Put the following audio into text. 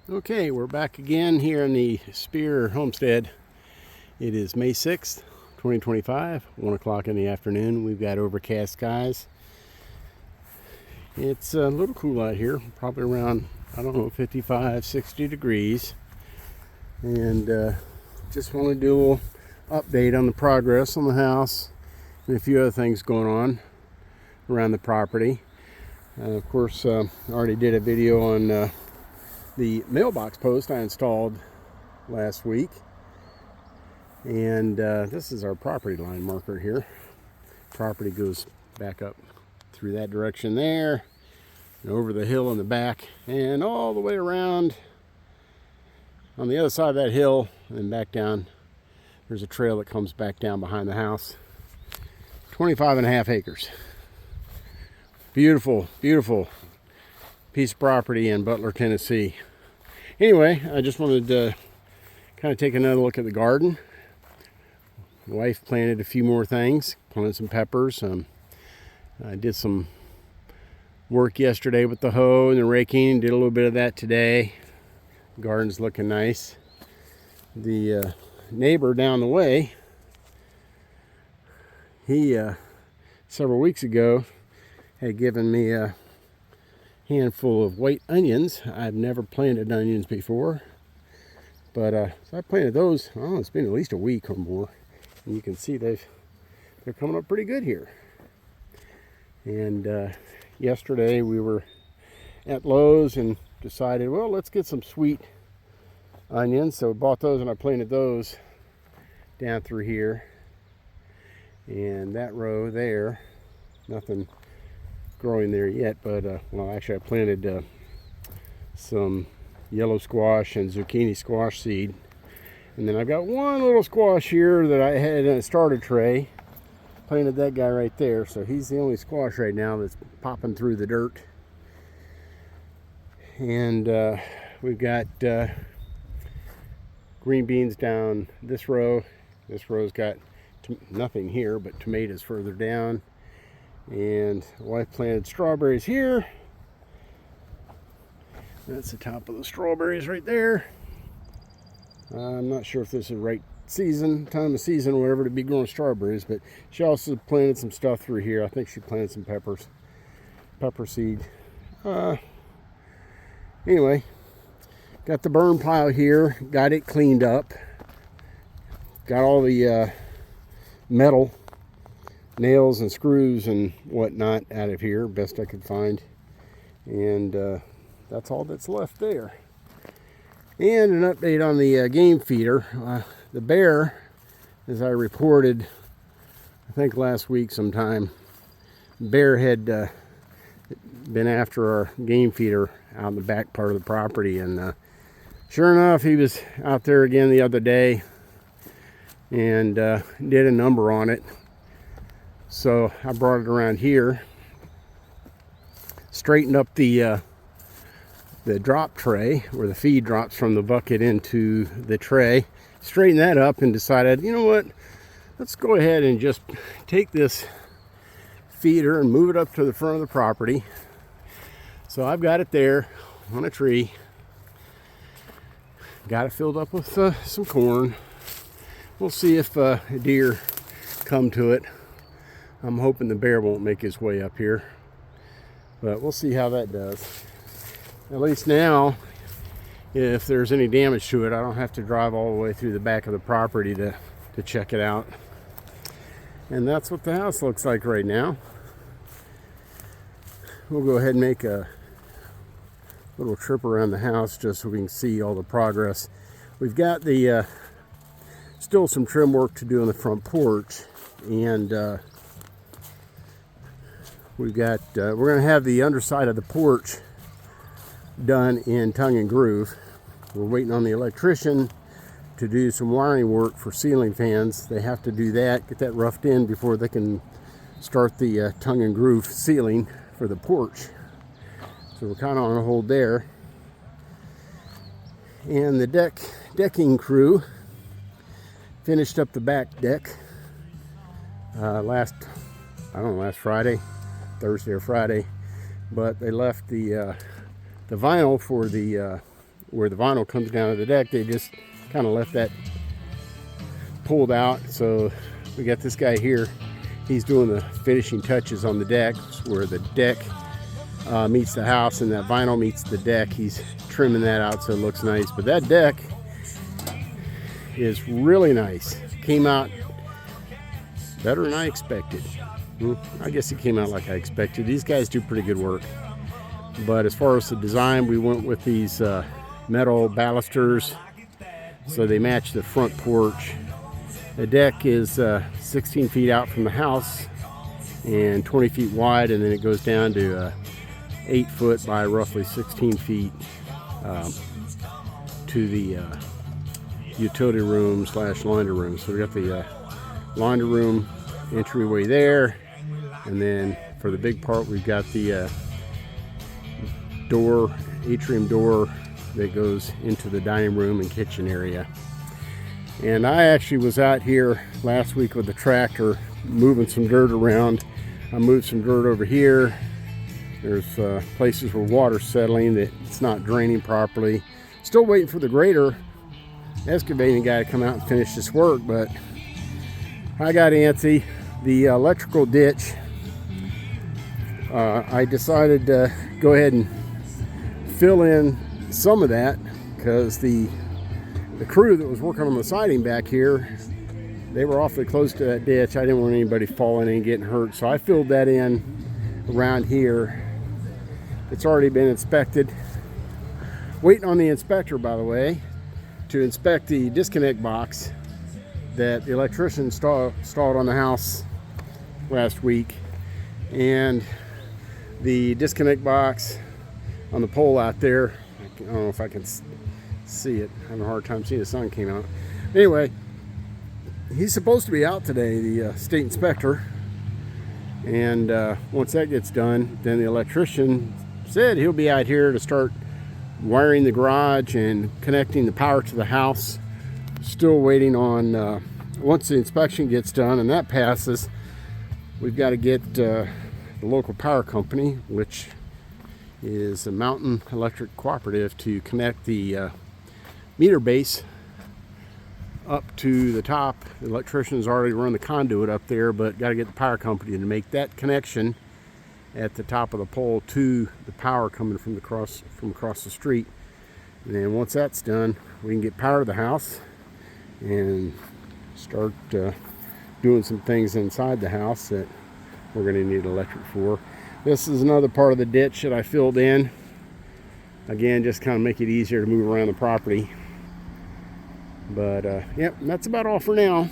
Okay, we're back again here in the Spear Homestead. It is May 6th, 2025, 1 o'clock in the afternoon. We've got overcast skies. It's a little cool out here, probably around, 55, 60 degrees. And just want to do a little update on the progress on the house and a few other things going on around the property. Of course, I already did a video on the mailbox post I installed last week, and this is our property line marker here. Property goes back up through that direction there and over the hill in the back and all the way around on the other side of that hill and back down. There's a trail that comes back down behind the house. 25.5 acres. Beautiful piece of property in Butler, Tennessee. Anyway, I just wanted to kind of take another look at the garden. My wife planted a few more things, planted some peppers. I did some work yesterday with the hoe and the raking, did a little bit of that today. The garden's looking nice. The neighbor down the way, he several weeks ago had given me a handful of white onions. I've never planted onions before, but so I planted those. Oh, it's been at least a week or more, and you can see they're coming up pretty good here. And yesterday we were at Lowe's and decided, well, let's get some sweet onions. So we bought those and I planted those down through here, and that row there, nothing growing there yet, but well, actually I planted some yellow squash and zucchini squash seed, and then I've got one little squash here that I had in a starter tray. Planted that guy right there, so he's the only squash right now that's popping through the dirt. And we've got green beans down this row. This row's got nothing here but tomatoes further down. And the wife planted strawberries here. That's the top of the strawberries right there. I'm not sure if this is the right time of season or whatever to be growing strawberries, but she also planted some stuff through here. I think she planted some pepper seed. Anyway, got the burn pile here, got it cleaned up, got all the metal, nails and screws and whatnot out of here, best I could find, and that's all that's left there. And an update on the game feeder. The bear, as I reported, I think last week sometime, bear had been after our game feeder out in the back part of the property, and sure enough, he was out there again the other day and did a number on it. So I brought it around here, straightened up the drop tray where the feed drops from the bucket into the tray, straightened that up and decided, you know what, let's go ahead and just take this feeder and move it up to the front of the property. So I've got it there on a tree, got it filled up with some corn. We'll see if deer come to it. I'm hoping the bear won't make his way up here, but we'll see how that does. At least now, if there's any damage to it, I don't have to drive all the way through the back of the property to check it out. And that's what the house looks like right now. We'll go ahead and make a little trip around the house just so we can see all the progress. We've got the still some trim work to do on the front porch, and we've got we're going to have the underside of the porch done in tongue and groove. We're waiting on the electrician to do some wiring work for ceiling fans. They have to do that, get that roughed in before they can start the tongue and groove ceiling for the porch. So we're kind of on hold there. And the decking crew finished up the back deck last Friday, Thursday or Friday, but they left the vinyl for the where the vinyl comes down to the deck, they just kind of left that pulled out. So we got this guy here. He's doing the finishing touches on the deck where the deck meets the house and that vinyl meets the deck. He's trimming that out so it looks nice. But that deck is really nice. Came out better than I expected. I guess it came out like I expected. These guys do pretty good work. But as far as the design, we went with these metal balusters so they match the front porch. The deck is 16 feet out from the house and 20 feet wide, and then it goes down to 8 foot by roughly 16 feet to the utility room / laundry room. So we got the laundry room entryway there, and then for the big part we've got the atrium door that goes into the dining room and kitchen area. And I actually was out here last week with the tractor moving some dirt around. I moved some dirt over here. There's places where water's settling that it's not draining properly. Still waiting for the grader excavating guy to come out and finish this work, but I got antsy. The electrical ditch, I decided to go ahead and fill in some of that because the crew that was working on the siding back here, they were awfully close to that ditch. I didn't want anybody falling in and getting hurt, so I filled that in around here. It's already been inspected. Waiting on the inspector, by the way, to inspect the disconnect box that the electrician installed on the house last week, and the disconnect box on the pole out there. I don't know if I can see it. I'm having a hard time seeing. The sun came out. Anyway, he's supposed to be out today, the state inspector, and once that gets done, then the electrician said he'll be out here to start wiring the garage and connecting the power to the house. Still waiting on once the inspection gets done and that passes, we've got to get the local power company, which is a Mountain Electric Cooperative, to connect the meter base up to the top. The electrician's already run the conduit up there, but got to get the power company to make that connection at the top of the pole to the power coming from across the street. And then once that's done, we can get power to the house and start doing some things inside the house that we're going to need electric for. This is another part of the ditch that I filled in. Again, just kind of make it easier to move around the property. But yep, that's about all for now.